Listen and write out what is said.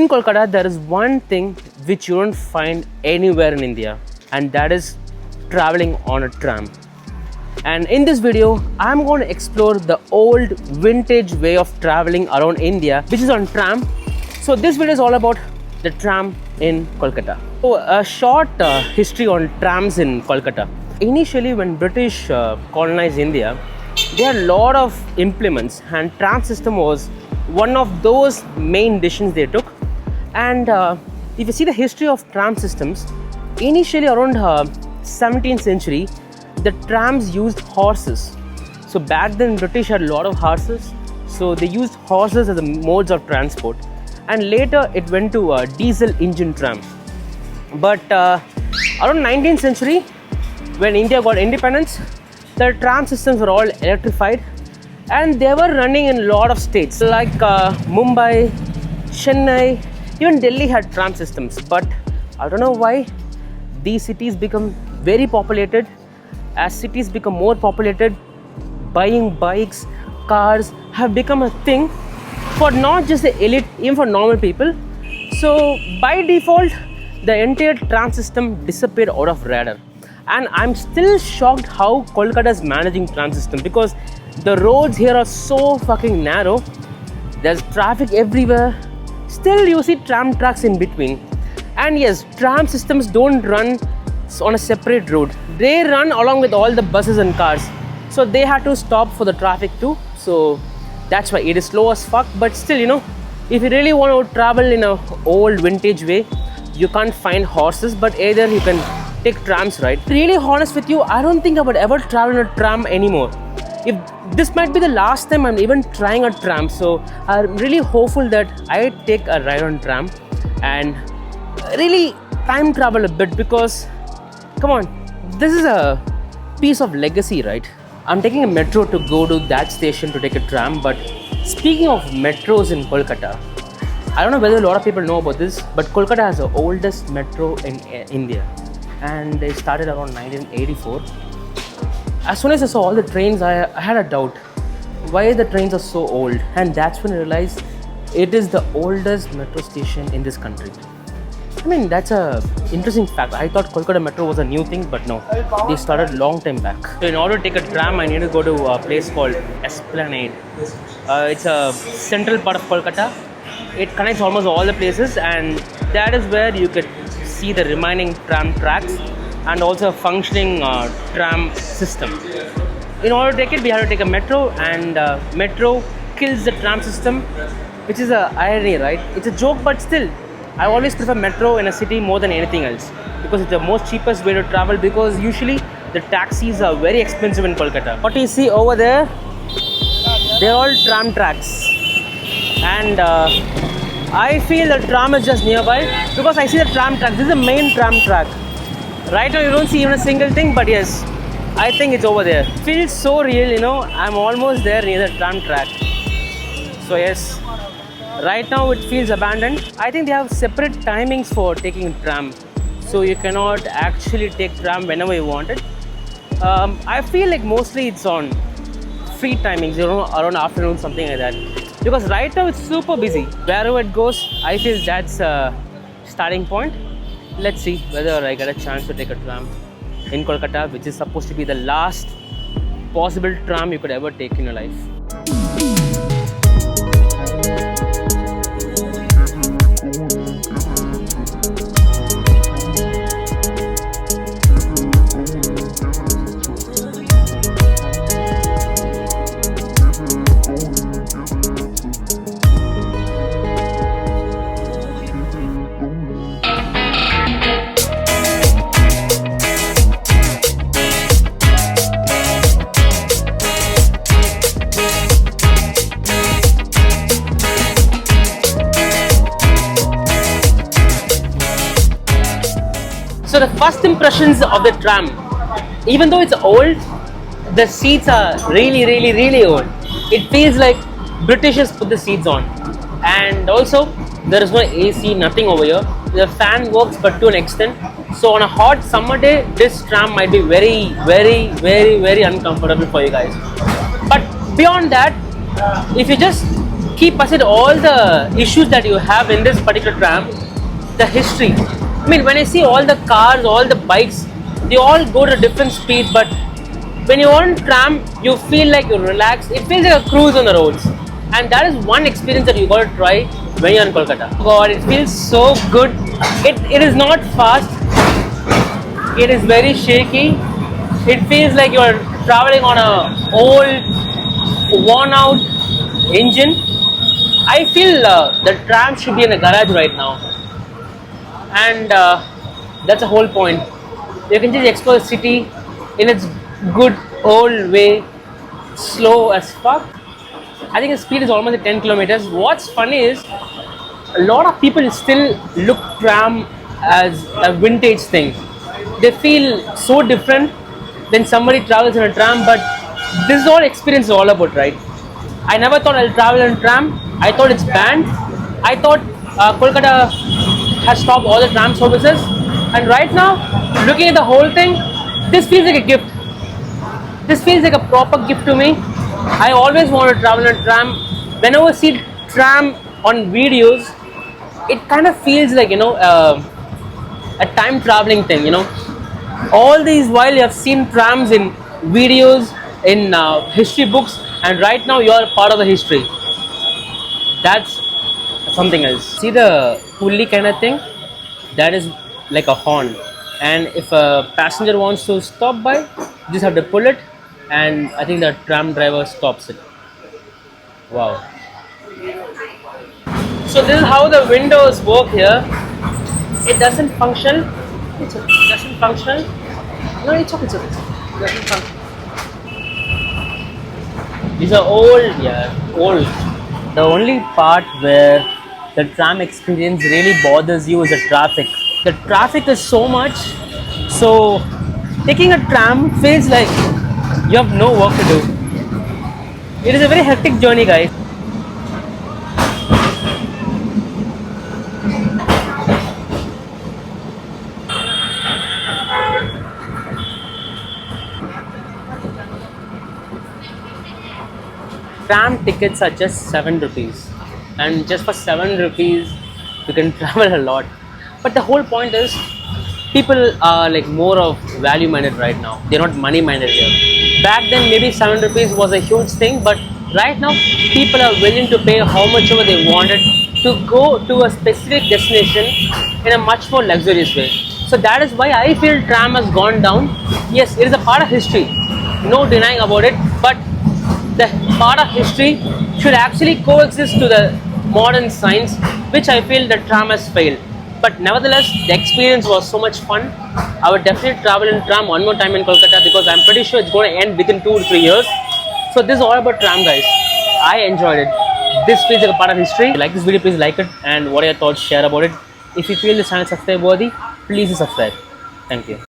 In Kolkata, there is one thing which you don't find anywhere in India, and that is traveling on a tram. And in this video, I'm going to explore the old vintage way of traveling around India, which is on tram. So this video is all about the tram in Kolkata. So a short history on trams in Kolkata. Initially, when British colonized India, there are a lot of implements, and tram system was one of those main decisions they took. And if you see the history of tram systems, initially around 17th century, the trams used horses. So back then British had a lot of horses, so they used horses as the modes of transport, and later it went to a diesel engine tram. But around 19th century, when India got independence, the tram systems were all electrified, and they were running in a lot of states like Mumbai, Chennai, even Delhi had tram systems. But I don't know why these cities become very populated. As cities become more populated, buying bikes, cars have become a thing for not just the elite, even for normal people. So by default, the entire tram system disappeared out of radar. And I'm still shocked how Kolkata is managing tram system, because the roads here are so fucking narrow. There's traffic everywhere. Still you see tram tracks in between. And yes, tram systems don't run on a separate road. They run along with all the buses and cars. So they had to stop for the traffic too. So that's why it is slow as fuck. But still, if you really want to travel in a old vintage way, you can't find horses, but either you can take trams, right? Really honest with you, I don't think I would ever travel in a tram anymore. If this might be the last time I'm even trying a tram, so I'm really hopeful that I take a ride on tram and really time travel a bit, because come on, this is a piece of legacy, right? I'm taking a metro to go to that station to take a tram. But speaking of metros in Kolkata, I don't know whether a lot of people know about this, but Kolkata has the oldest metro in India, and they started around 1984. As soon as I saw all the trains, I had a doubt why the trains are so old, and that's when I realized it is the oldest metro station in this country. I mean, that's a interesting fact. I thought Kolkata Metro was a new thing, but no, they started long time back. So in order to take a tram, I need to go to a place called Esplanade. It's a central part of Kolkata. It connects almost all the places, and that is where you could see the remaining tram tracks and also a functioning tram system. In order to take it, we have to take a metro, and metro kills the tram system, which is a irony, right? It's a joke, but still, I always prefer metro in a city more than anything else, because it's the most cheapest way to travel, because usually the taxis are very expensive in Kolkata. What you see over there, they're all tram tracks, and I feel the tram is just nearby, because I see the tram track. This is the main tram track. Right now you don't see even a single thing, but yes, I think it's over there. It feels so real, I'm almost there near the tram track. So yes, right now it feels abandoned. I think they have separate timings for taking tram, so you cannot actually take tram whenever you want it. I feel like mostly it's on free timings, around afternoon, something like that. Because right now it's super busy. Wherever it goes, I feel that's a starting point. Let's see whether I get a chance to take a tram in Kolkata, which is supposed to be the last possible tram you could ever take in your life. So the first impressions of the tram, even though it's old, the seats are really, really, really old. It feels like Britishers put the seats on. And also, there is no AC, nothing over here. The fan works, but to an extent. So on a hot summer day, this tram might be very, very, very, very uncomfortable for you guys. But beyond that, if you just keep aside all the issues that you have in this particular tram, the history. I mean, when I see all the cars, all the bikes, they all go to different speeds, but when you're on tram, you feel like you're relaxed. It feels like a cruise on the roads. And that is one experience that you got to try when you're in Kolkata. God, it feels so good. It is not fast. It is very shaky. It feels like you're traveling on a old, worn out engine. I feel the tram should be in a garage right now. And that's the whole point. You can just explore the city in its good old way, slow as fuck. I think the speed is almost at 10 kilometers. What's funny is a lot of people still look tram as a vintage thing. They feel so different when somebody travels in a tram, but this is all experience is all about, right? I never thought I'll travel in tram. I thought it's banned. I thought Kolkata has stopped all the tram services, and right now, looking at the whole thing, this feels like a gift. This feels like a proper gift to me. I always want to travel in a tram. Whenever I see tram on videos, it kind of feels like, a time traveling thing, all these while you have seen trams in videos, in history books, and right now you are part of the history. That's something else. See the pulley kind of thing? That is like a horn, and if a passenger wants to stop by, you just have to pull it, and I think the tram driver stops it. Wow. So this is how the windows work here. It doesn't function. It doesn't function. No, it's okay. It doesn't function. These are old, yeah, old. The only part where the tram experience really bothers you is the traffic. The traffic is so much, so taking a tram feels like you have no work to do. It is a very hectic journey, guys. Tram tickets are just 7 rupees, and just for 7 rupees you can travel a lot. But the whole point is, people are like more of value minded right now. They're not money minded here. Back then maybe 7 rupees was a huge thing, but right now people are willing to pay how much ever they wanted to go to a specific destination in a much more luxurious way. So that is why I feel tram has gone down. Yes, it is a part of history, no denying about it, but the part of history should actually coexist to the modern science, which I feel the tram has failed. But nevertheless, the experience was so much fun. I would definitely travel in tram one more time in Kolkata, because I'm pretty sure it's going to end within 2 to 3 years. So this is all about tram, guys. I enjoyed it. This feels like a part of history. If you like this video, please like it, and what are your thoughts, share about it. If you feel this channel is subscribe worthy, please subscribe. Thank you.